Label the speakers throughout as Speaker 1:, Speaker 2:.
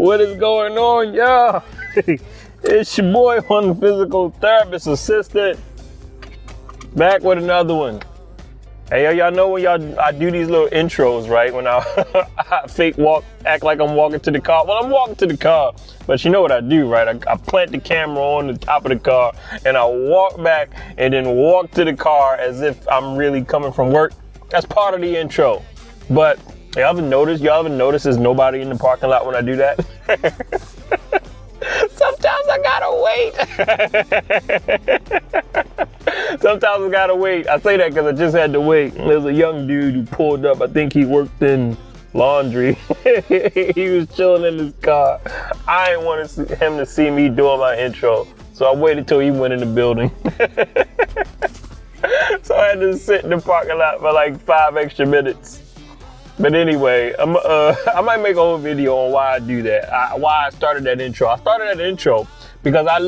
Speaker 1: What is going on, y'all? It's your boy, one physical therapist assistant, back with another one. Hey, y'all know when I do these little intros, right? When I fake walk, act like I'm walking to the car. Well, I'm walking to the car, but you know what I do, right? I plant the camera on the top of the car, and I walk back, and then walk to the car as if I'm really coming from work. That's part of the intro. But y'all ever notice there's nobody in the parking lot when I do that? Sometimes I gotta wait. I say that because I just had to wait. There's a young dude who pulled up. I think he worked in laundry. He was chilling in his car. I didn't want him to see me doing my intro, so I waited till he went in the building. So I had to sit in the parking lot for like 5 extra minutes. But anyway, I might make a whole video on why I do that, why I started that intro. I started that intro because I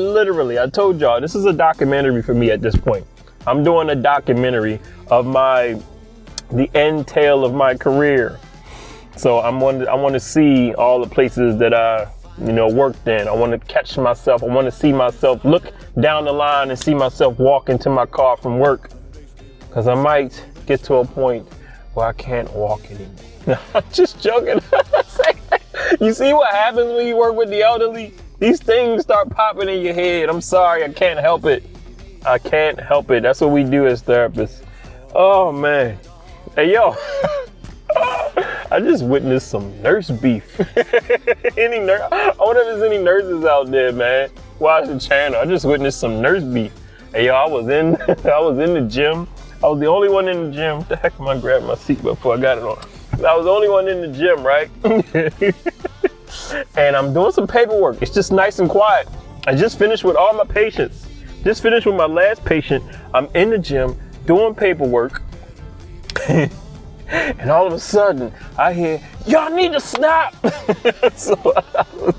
Speaker 1: told y'all, this is a documentary for me at this point. I'm doing a documentary of the end tale of my career. So I want to see all the places that I, worked in. I want to catch myself. I want to see myself, look down the line and see myself walk into my car from work. Because I might get to a point where I can't walk anymore. No, I'm just joking. You see what happens when you work with the elderly? These things start popping in your head. I'm sorry, I can't help it. I can't help it. That's what we do as therapists. Oh man. Hey yo, I just witnessed some nurse beef. I wonder if there's any nurses out there, man. Watch the channel. I just witnessed some nurse beef. Hey yo, I was in the gym. I was the only one in the gym. What the heck am I grabbing my seat before I got it on? I was the only one in the gym, right? And I'm doing some paperwork. It's just nice and quiet. I just finished with all my patients. Just finished with my last patient. I'm in the gym doing paperwork. And all of a sudden, I hear, y'all need to stop. So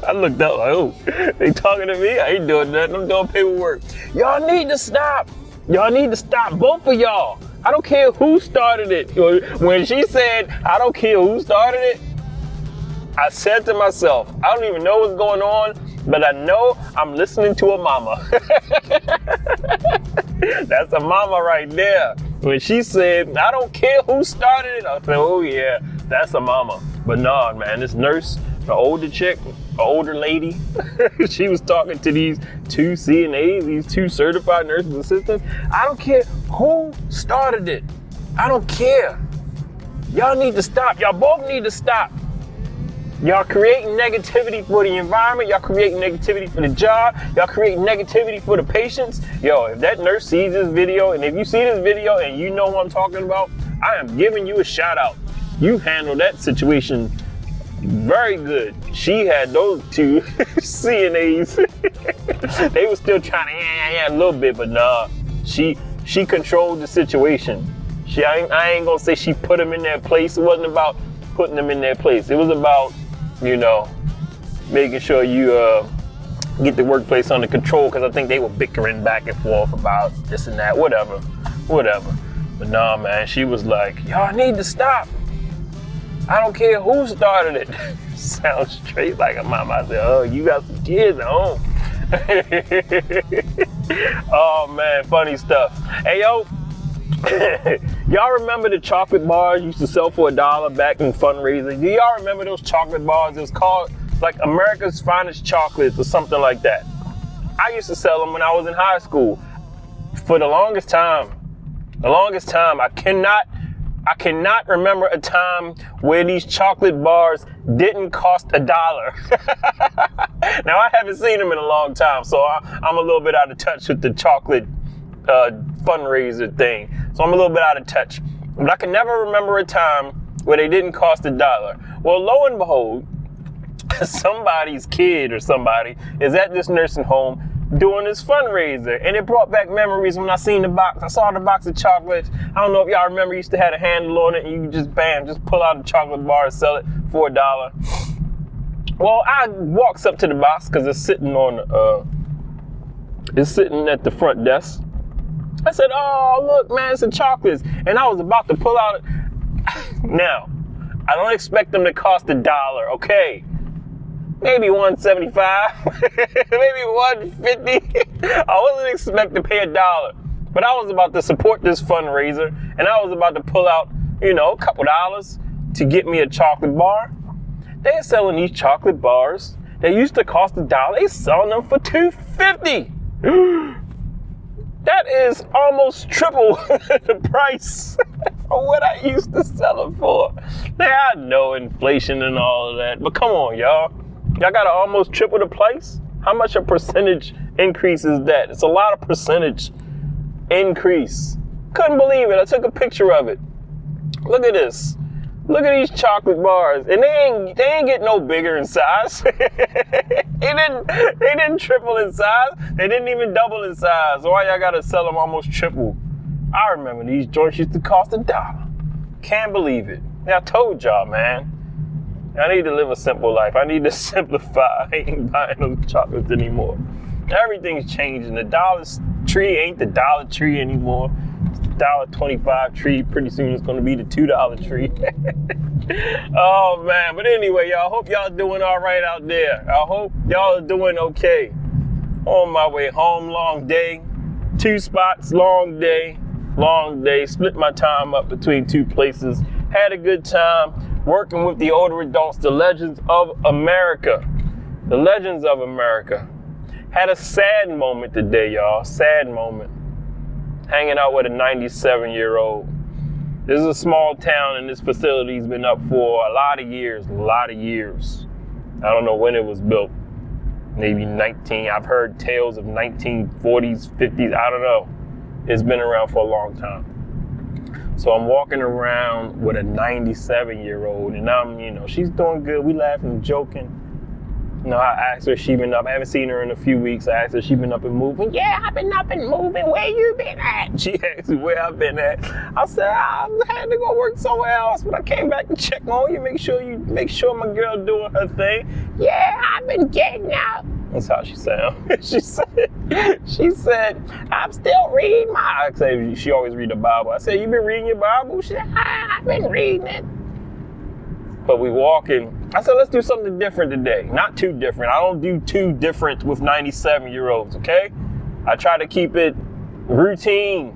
Speaker 1: I looked up like, oh, they talking to me? I ain't doing nothing. I'm doing paperwork. Y'all need to stop. Y'all need to stop, both of y'all. I don't care who started it. When she said, I don't care who started it, I said to myself, I don't even know what's going on, but I know I'm listening to a mama. That's a mama right there. When she said, I don't care who started it, I said, oh yeah, that's a mama. But nah, man, this nurse, the older chick, an older lady, she was talking to these 2 CNAs, these 2 certified nurses assistants. I don't care who started it. I don't care. Y'all need to stop. Y'all both need to stop. Y'all creating negativity for the environment. Y'all creating negativity for the job. Y'all creating negativity for the patients. Yo, if that nurse sees this video, and if you see this video and you know what I'm talking about, I am giving you a shout out. You handled that situation very good. She had those 2 CNAs. They were still trying to a little bit, but nah, she controlled the situation. I ain't gonna say she put them in their place. It wasn't about putting them in their place. It was about, making sure you get the workplace under control, because I think they were bickering back and forth about this and that, whatever. But nah, man, she was like, y'all need to stop. I don't care who started it. Sounds straight like a mama. I said, oh, you got some kids at home. Oh man, funny stuff. Hey yo, y'all remember the chocolate bars used to sell for $1 back in fundraising? Do y'all remember those chocolate bars? It was called like America's Finest Chocolates or something like that. I used to sell them when I was in high school. For the longest time, I cannot remember a time where these chocolate bars didn't cost $1. Now I haven't seen them in a long time, so I'm a little bit out of touch with the chocolate fundraiser thing. So I'm a little bit out of touch. But I can never remember a time where they didn't cost $1. Well, lo and behold, somebody's kid or somebody is at this nursing home doing this fundraiser, and it brought back memories when I seen the box. I saw the box of chocolates. I don't know if y'all remember, used to have a handle on it, and you could just pull out a chocolate bar and sell it for $1. Well, I walks up to the box because it's sitting at the front desk. I said, oh, look, man, it's some chocolates. And I was about to pull out Now, I don't expect them to cost $1, okay? maybe 175, maybe 150. I wasn't expecting to pay $1, but I was about to support this fundraiser, and I was about to pull out, a couple dollars to get me a chocolate bar. They're selling these chocolate bars. They used to cost $1. They selling them for $2.50. That is almost triple the price for what I used to sell them for. Now, I know inflation and all of that, but come on, y'all. Y'all gotta almost triple the price? How much a percentage increase is that? It's a lot of percentage increase. Couldn't believe it. I took a picture of it. Look at this. Look at these chocolate bars, and they ain't get no bigger in size. they didn't triple in size. They didn't even double in size. So why y'all gotta sell them almost triple? I remember these joints used to cost $1. Can't believe it. Yeah, I told y'all, man. I need to live a simple life. I need to simplify. I ain't buying those chocolates anymore. Everything's changing. The Dollar Tree ain't the Dollar Tree anymore. $1.25 tree. Pretty soon it's gonna be the $2 tree. Oh man, but anyway, y'all, hope y'all doing all right out there. I hope y'all are doing okay. On my way home, long day, 2 spots, long day. Split my time up between 2 places. Had a good time working with the older adults, the legends of America. The legends of America. Had a sad moment today, y'all. Sad moment. Hanging out with a 97-year-old. This is a small town, and this facility's been up for a lot of years. I don't know when it was built. Maybe I've heard tales of 1940s, 50s, I don't know. It's been around for a long time. So I'm walking around with a 97-year-old, and she's doing good. We laughing and joking. I asked her if she been up. I haven't seen her in a few weeks. I asked her if she been up and moving. Yeah, I've been up and moving. Where you been at? She asked me where I've been at. I said, I had to go work somewhere else, but I came back to check on you, make sure my girl doing her thing. Yeah, I've been getting out. That's how she sound. She said, I'm still reading I said, she always read the Bible. I said, you been reading your Bible? She said, I've been reading it. But we walking. I said, let's do something different today. Not too different. I don't do too different with 97-year-olds, okay? I try to keep it routine,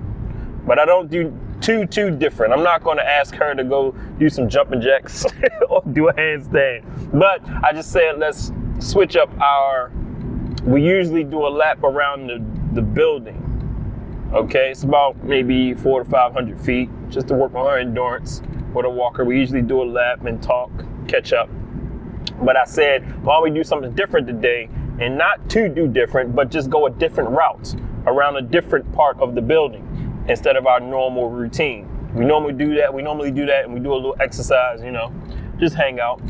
Speaker 1: but I don't do too different. I'm not going to ask her to go do some jumping jacks or do a handstand. But I just said, let's switch up we usually do a lap around the building. Okay, it's about maybe 400 to 500 feet just to work on her endurance. With a walker, we usually do a lap and talk, catch up. But I said, why don't we do something different today, and not to do different, but just go a different route around a different part of the building instead of our normal routine. We normally do that, and we do a little exercise, just hang out.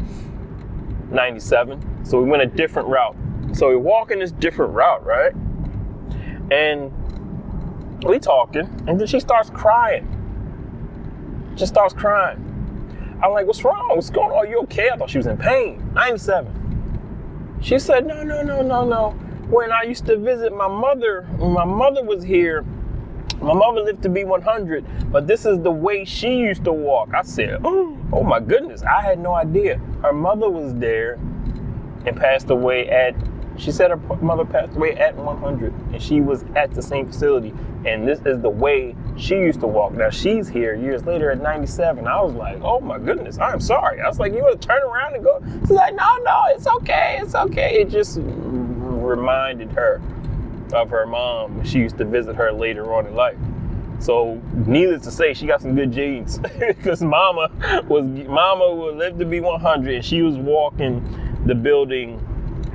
Speaker 1: 97. So we went a different route. So we're walking this different route, right? And we talking, and then she starts crying. Just starts crying. I'm like, what's wrong? What's going on? Are you okay? I thought she was in pain. 97. She said, no. When I used to visit my mother, when my mother was here, my mother lived to be 100, but this is the way she used to walk. I said, oh my goodness, I had no idea. Her mother was there and passed away she said her mother passed away at 100, and she was at the same facility. And this is the way she used to walk. Now she's here years later at 97. I was like, oh my goodness, I'm sorry. I was like, you want to turn around and go? She's like, no, it's okay. It just reminded her of her mom. She used to visit her later on in life. So needless to say, she got some good genes because mama would live to be 100, and she was walking the building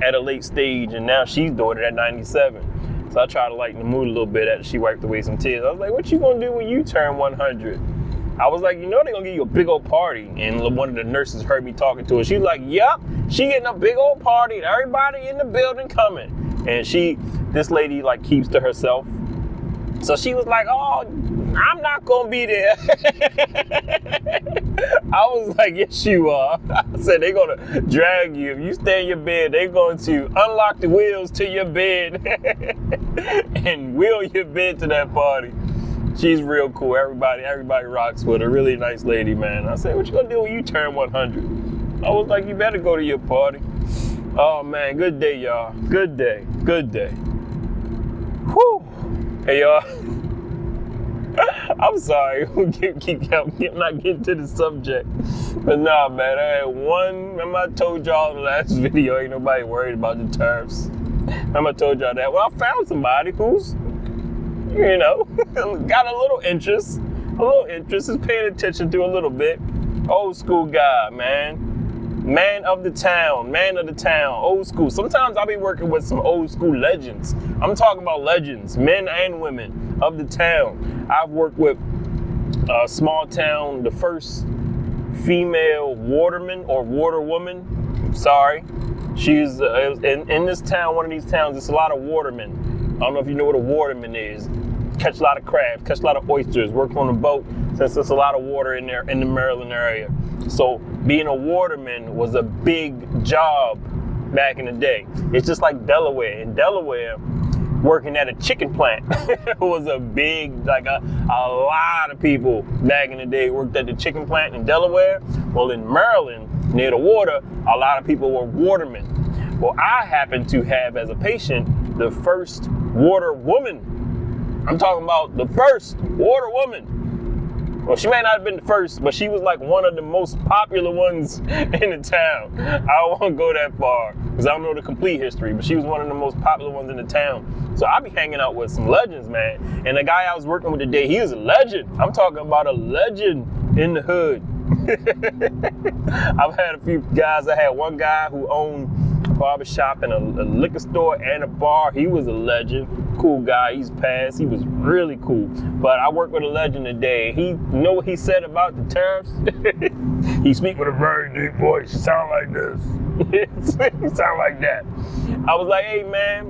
Speaker 1: at a late stage, and now she's doing it at 97. So I tried to lighten the mood a little bit after she wiped away some tears. I was like, what you gonna do when you turn 100? I was like, they're gonna give you a big old party. And one of the nurses heard me talking to her. She was like, yep, she getting a big old party. Everybody in the building coming. And this lady keeps to herself. So she was like, oh, I'm not gonna be there. I was like, yes, you are. I said, they're gonna drag you. If you stay in your bed, they're going to unlock the wheels to your bed and wheel your bed to that party. She's real cool. Everybody rocks with her. Really nice lady, man. I said, what you gonna do when you turn 100? I was like, you better go to your party. Oh man, good day, y'all. Good day. Good day. Whew. Hey, y'all. I'm sorry. keep not getting to the subject. But nah, man, I had one. Remember I told y'all in the last video, ain't nobody worried about the tariffs. Remember I told y'all that? Well, I found somebody who's, got a little interest. Is paying attention to a little bit. Old school guy, man. Man of the town, old school. Sometimes I'll be working with some old school legends. I'm talking about legends, men and women of the town. I've worked with a small town, the first female waterman or water woman. Sorry. She's in this town, one of these towns, there's a lot of watermen. I don't know if you know what a waterman is. Catch a lot of crabs, catch a lot of oysters, work on a boat since there's a lot of water in there in the Maryland area. So being a waterman was a big job back in the day. It's just like Delaware. In Delaware, working at a chicken plant was a big, like a lot of people back in the day worked at the chicken plant in Delaware. Well, in Maryland, near the water, a lot of people were watermen. Well, I happen to have as a patient the first water woman. I'm talking about the first water woman. Well, she may not have been the first, but she was like one of the most popular ones in the town. I won't go that far because I don't know the complete history, but she was one of the most popular ones in the town. So I be hanging out with some legends, man. And the guy I was working with today, he was a legend. I'm talking about a legend in the hood. I've had a few guys. I had one guy who owned a barbershop and a liquor store and a bar. He was a legend. Cool guy. He's passed. He was really cool. But I worked with a legend today. He know what he said about the tariffs? He speak with a very deep voice. He sound like this. He sound like that. I was like, hey man,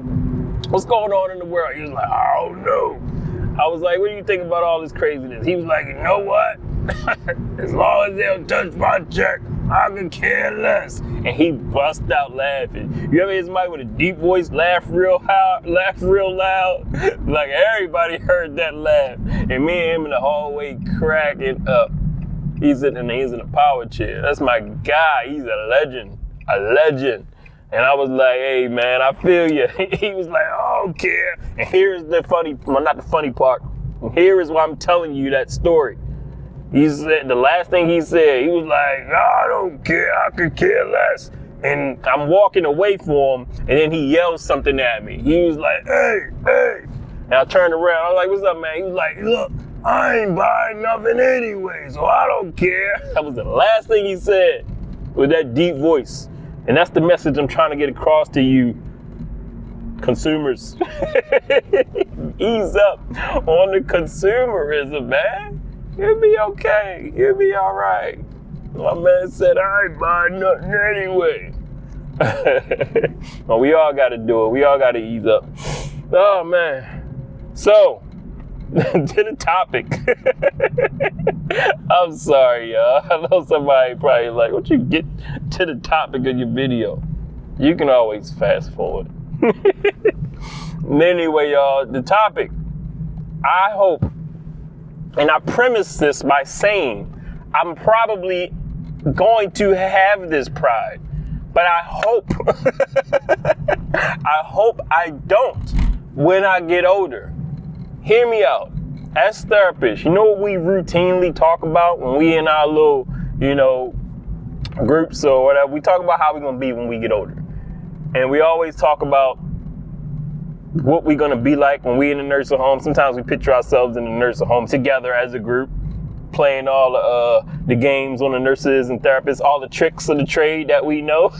Speaker 1: what's going on in the world? He was like, I don't know. I was like, what do you think about all this craziness? He was like, you know what? As long as they don't touch my check, I could care less. And he bust out laughing. You ever hear somebody with a deep voice laugh real loud? Like everybody heard that laugh. And me and him in the hallway cracking up. He's in a power chair. That's my guy. He's a legend. And I was like, hey man, I feel you. He was like, I don't care. And here's the funny, well, not the funny part. Here is why I'm telling you that story. He said, the last thing he said, he was like, I don't care, I could care less. And I'm walking away from him, and then he yelled something at me. He was like, hey. And I turned around, I was like, what's up, man? He was like, look, I ain't buying nothing anyway, so I don't care. That was the last thing he said with that deep voice. And that's the message I'm trying to get across to you, consumers. Ease up on the consumerism, man. You'll be okay. You'll be all right. My man said, I ain't buying nothing anyway. Well, we all got to do it. We all got to ease up. Oh, man. So, to the topic. I'm sorry, y'all. I know somebody probably like, what you get to the topic of your video? You can always fast forward. Anyway, y'all, the topic. I hope, and I premise this by saying, I'm probably going to have this pride, but I hope I don't when I get older. Hear me out. As therapists, you know what we routinely talk about when we in our little, groups or whatever? We talk about how we're going to be when we get older. And we always talk about what we're going to be like when we in the nursing home. Sometimes we picture ourselves in the nursing home together as a group, playing all the games on the nurses and therapists, all the tricks of the trade that we know.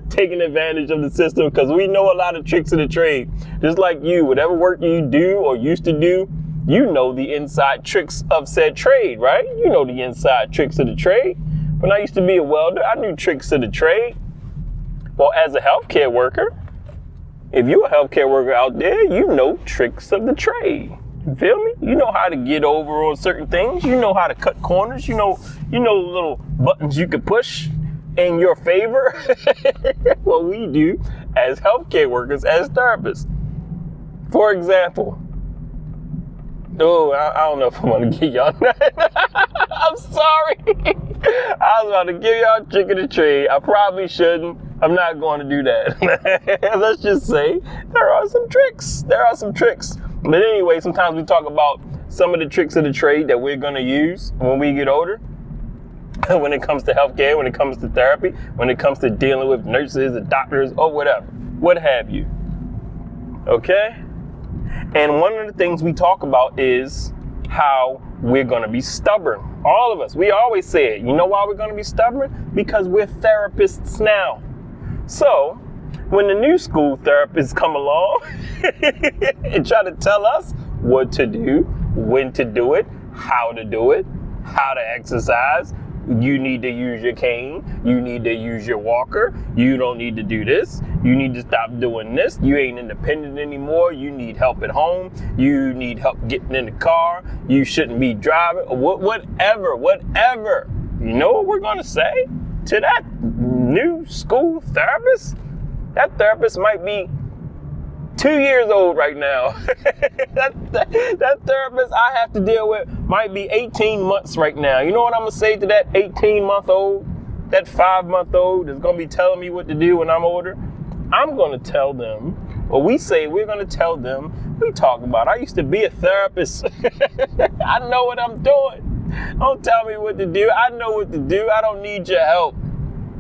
Speaker 1: Taking advantage of the system because we know a lot of tricks of the trade. Just like you, whatever work you do or used to do, you know the inside tricks of said trade, right? You know the inside tricks of the trade. When I used to be a welder, I knew tricks of the trade. Well, as a healthcare worker, if you're a healthcare worker out there, you know tricks of the trade. You feel me? You know how to get over on certain things. You know how to cut corners. You know little buttons you can push in your favor. What we do as healthcare workers, as therapists. For example, I don't know if I want to get y'all. I'm sorry. I was about to give y'all a trick of the trade. I probably shouldn't. I'm not going to do that. Let's just say there are some tricks. But anyway, sometimes we talk about some of the tricks of the trade that we're going to use when we get older. When it comes to healthcare, when it comes to therapy, when it comes to dealing with nurses and doctors or whatever, what have you. Okay? And one of the things we talk about is how we're going to be stubborn. All of us. We always say it. You know why we're going to be stubborn? Because we're therapists now. So, when the new school therapists come along and try to tell us what to do, when to do it, how to exercise, you need to use your cane, you need to use your walker, you don't need to do this, you need to stop doing this, you ain't independent anymore, you need help at home, you need help getting in the car, you shouldn't be driving, whatever. You know what we're gonna say to that new school therapist? That therapist might be 2 years old right now. that therapist I have to deal with might be 18 months right now. You know what I'm gonna say to that 18-month-old, that 5-month-old that's gonna be telling me what to do when I'm older? I'm gonna tell them, or we're gonna tell them, we talk about, I used to be a therapist. I know what I'm doing. Don't tell me what to do. I know what to do. I don't need your help.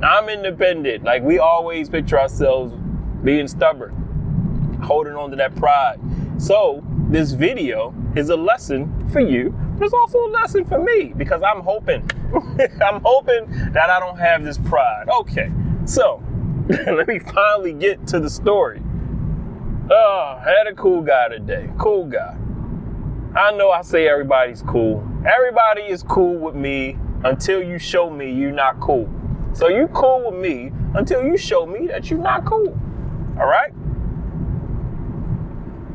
Speaker 1: I'm independent. Like, we always picture ourselves being stubborn, holding on to that pride. So this video is a lesson for you, but it's also a lesson for me, because I'm hoping that I don't have this pride. Okay, so let me finally get to the story. Oh, I had a cool guy today. Cool guy. I know I say everybody's cool. Everybody is cool with me until you show me you're not cool. So you cool with me until you show me that you're not cool. All right?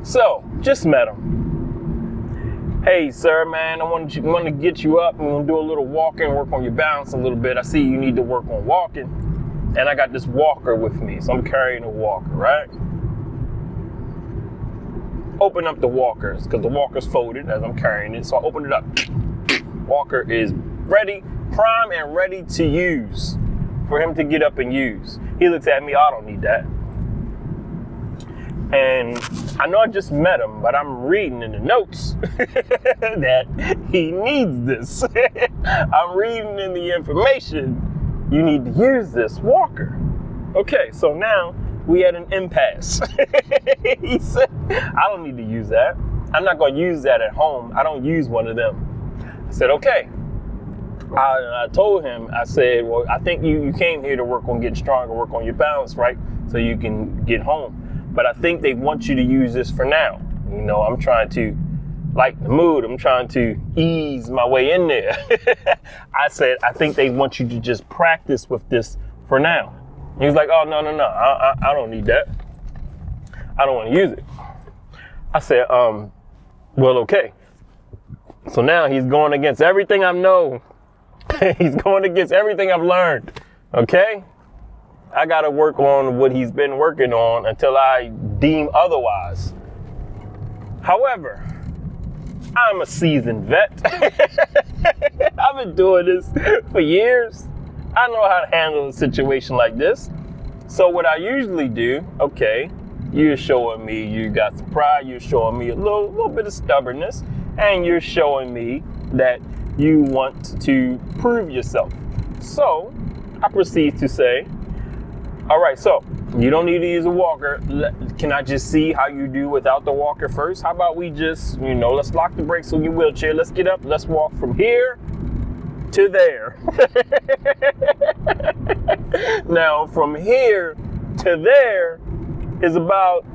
Speaker 1: So, just met him. Hey, sir, man, I want to get you up. I'm going to do a little walking, work on your balance a little bit. I see you need to work on walking. And I got this walker with me, so I'm carrying a walker, right? Open up the walkers, because the walker's folded as I'm carrying it. So I open it up. Walker is ready, prime and ready to use, for him to get up and use. He looks at me, I don't need that. And I know I just met him, but I'm reading in the notes that he needs this. I'm reading in the information, you need to use this walker. Okay, so now we at an impasse. He said, I don't need to use that. I'm not going to use that at home. I don't use one of them. I said, okay. I told him, I said, well, I think you came here to work on getting stronger, work on your balance, right? So you can get home. But I think they want you to use this for now. You know, I'm trying to lighten the mood. I'm trying to ease my way in there. I said, I think they want you to just practice with this for now. He was like, oh, no. I don't need that. I don't want to use it. I said, well, okay. So now he's going against everything I know. He's going against everything I've learned. Okay? I got to work on what he's been working on until I deem otherwise. However, I'm a seasoned vet. I've been doing this for years. I know how to handle a situation like this. So what I usually do, okay, you're showing me you got some pride, you're showing me a little bit of stubbornness, and you're showing me that you want to prove yourself. So I proceed to say, all right, so you don't need to use a walker. Can I just see how you do without the walker first? How about we just, let's lock the brakes on your wheelchair. Let's get up. Let's walk from here to there. Now, from here to there is about,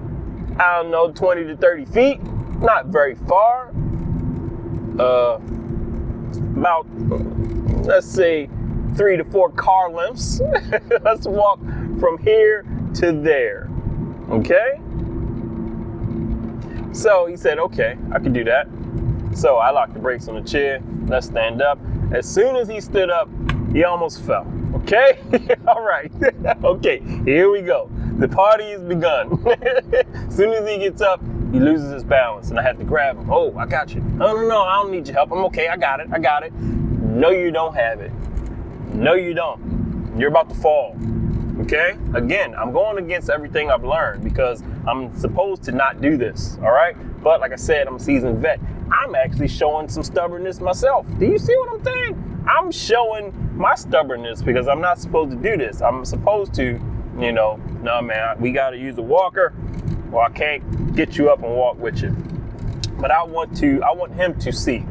Speaker 1: 20 to 30 feet. Not very far. About, let's say, 3 to 4 car lengths. Let's walk from here to there. Okay? So he said, okay, I can do that. So I locked the brakes on the chair. Let's stand up. As soon as he stood up, he almost fell. Okay? All right. Okay, here we go. The party has begun. As soon as he gets up, he loses his balance, and I had to grab him. Oh, I got you. No, I don't need your help. I'm okay. I got it. No, you don't have it. No, you don't. You're about to fall. Okay? Again, I'm going against everything I've learned because I'm supposed to not do this. All right? But like I said, I'm a seasoned vet. I'm actually showing some stubbornness myself. Do you see what I'm saying? I'm showing my stubbornness because I'm not supposed to do this. I'm supposed to, no, man, we got to use a walker or I can't get you up and walk with you. But I want him to see.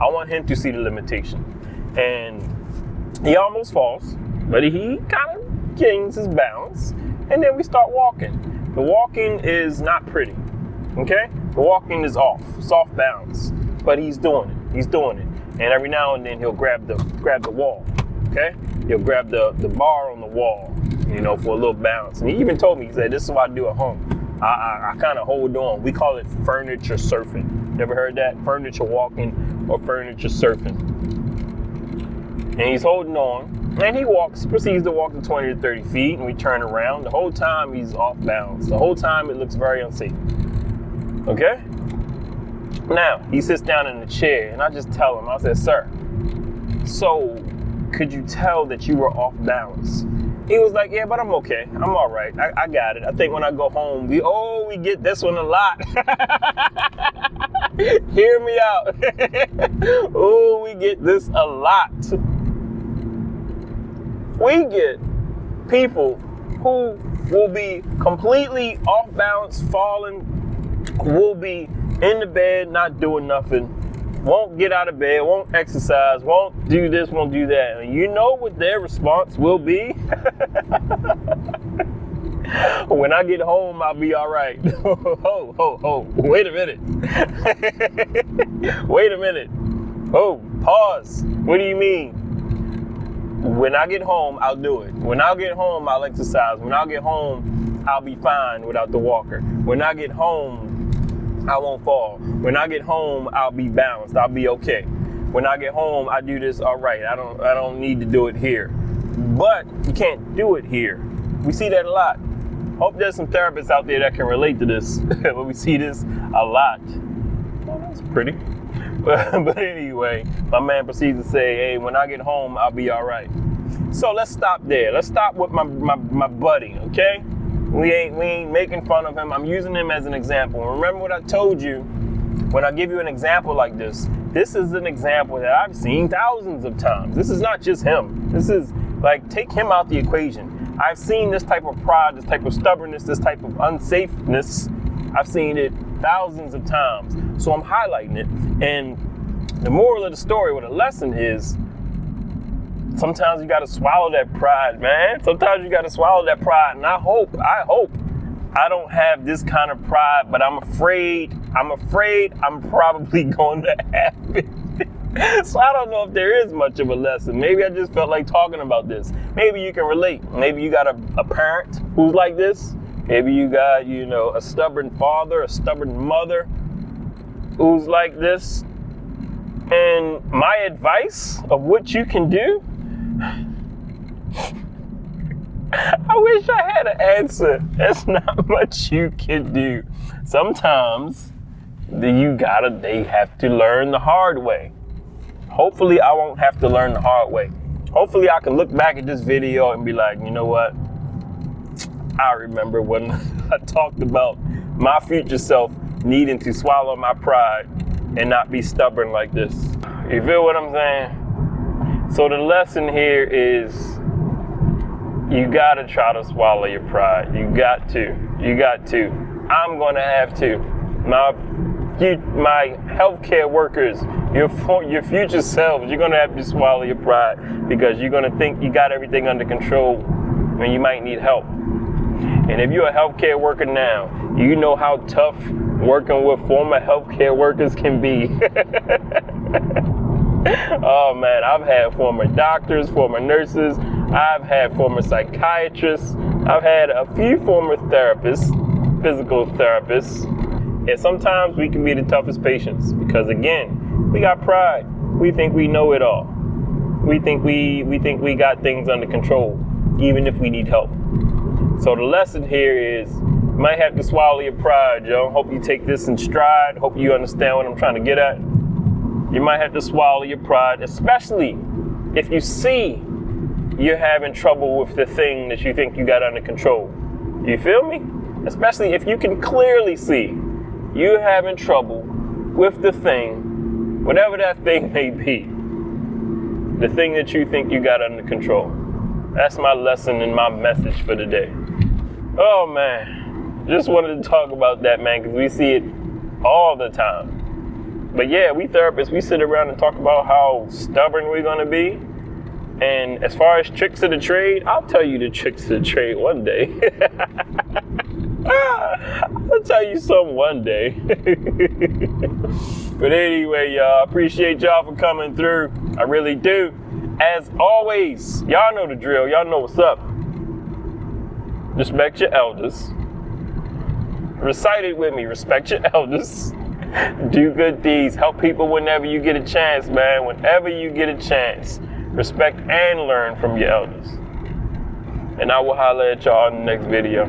Speaker 1: I want him to see the limitation. And he almost falls, but he kind of gains his balance. And then we start walking. The walking is not pretty, okay? The walking is off, soft balance, but he's doing it. He's doing it. And every now and then he'll grab the wall, okay? He'll grab the bar on the wall, for a little balance. And he even told me, he said, this is what I do at home. I kind of hold on. We call it furniture surfing. You ever heard that? Furniture walking or furniture surfing. And he's holding on. And he proceeds to walk to 20 to 30 feet, and we turn around. The whole time he's off balance. The whole time it looks very unsafe. Okay? Now, he sits down in the chair, and I just tell him, I said, sir, so could you tell that you were off balance? He was like, yeah, but I'm okay. I'm all right. I got it. I think when I go home, we get this one a lot. Hear me out. Oh, we get this a lot. We get people who will be completely off balance, falling, will be in the bed, not doing nothing, won't get out of bed, won't exercise, won't do this, won't do that. And you know what their response will be? When I get home, I'll be all right. Wait a minute. Wait a minute. Oh, pause. What do you mean? When I get home, I'll do it. When I get home, I'll exercise. When I get home, I'll be fine without the walker. When I get home, I won't fall. When I get home, I'll be balanced. I'll be okay. When I get home, I do this all right. I don't need to do it here. But you can't do it here. We see that a lot. Hope there's some therapists out there that can relate to this. But we see this a lot. Oh, that's pretty. But anyway, my man proceeds to say, hey, when I get home, I'll be all right. So let's stop there. Let's stop with my buddy, okay? We ain't making fun of him. I'm using him as an example. And remember what I told you when I give you an example like this. This is an example that I've seen thousands of times. This is not just him. This is like, take him out the equation. I've seen this type of pride, this type of stubbornness, this type of unsafeness. I've seen it thousands of times. So I'm highlighting it. And the moral of the story, what the lesson is, sometimes you got to swallow that pride, man. Sometimes you got to swallow that pride. And I hope I don't have this kind of pride, but I'm afraid I'm probably going to have it. So I don't know if there is much of a lesson. Maybe I just felt like talking about this. Maybe you can relate. Maybe you got a parent who's like this. Maybe you got, a stubborn father, a stubborn mother who's like this. And my advice of what you can do, I wish I had an answer. There's not much you can do. Sometimes they have to learn the hard way. Hopefully I won't have to learn the hard way. Hopefully I can look back at this video and be like, you know what? I remember when I talked about my future self needing to swallow my pride and not be stubborn like this. You feel what I'm saying? So the lesson here is you gotta try to swallow your pride. You got to. I'm gonna have to. My healthcare workers, your future selves, you're gonna have to swallow your pride because you're gonna think you got everything under control when you might need help. And if you're a healthcare worker now, you know how tough working with former healthcare workers can be. Oh man, I've had former doctors, former nurses, I've had former psychiatrists, I've had a few former therapists, physical therapists, and sometimes we can be the toughest patients because again, we got pride. We think we know it all. We think we got things under control, even if we need help. So the lesson here is you might have to swallow your pride, yo. Hope you take this in stride. Hope you understand what I'm trying to get at. You might have to swallow your pride, especially if you see you're having trouble with the thing that you think you got under control. You feel me? Especially if you can clearly see you're having trouble with the thing, whatever that thing may be, the thing that you think you got under control. That's my lesson and my message for today. Oh man, just wanted to talk about that, man, because we see it all the time. But yeah, we therapists, we sit around and talk about how stubborn we're gonna be. And as far as tricks of the trade, I'll tell you the tricks of the trade one day. I'll tell you some one day. But anyway, y'all, appreciate y'all for coming through. I really do. As always, y'all know the drill. Y'all know what's up. Respect your elders. Recite it with me. Respect your elders. Do good deeds. Help people whenever you get a chance, man. Whenever you get a chance. Respect and learn from your elders. And I will holler at y'all in the next video.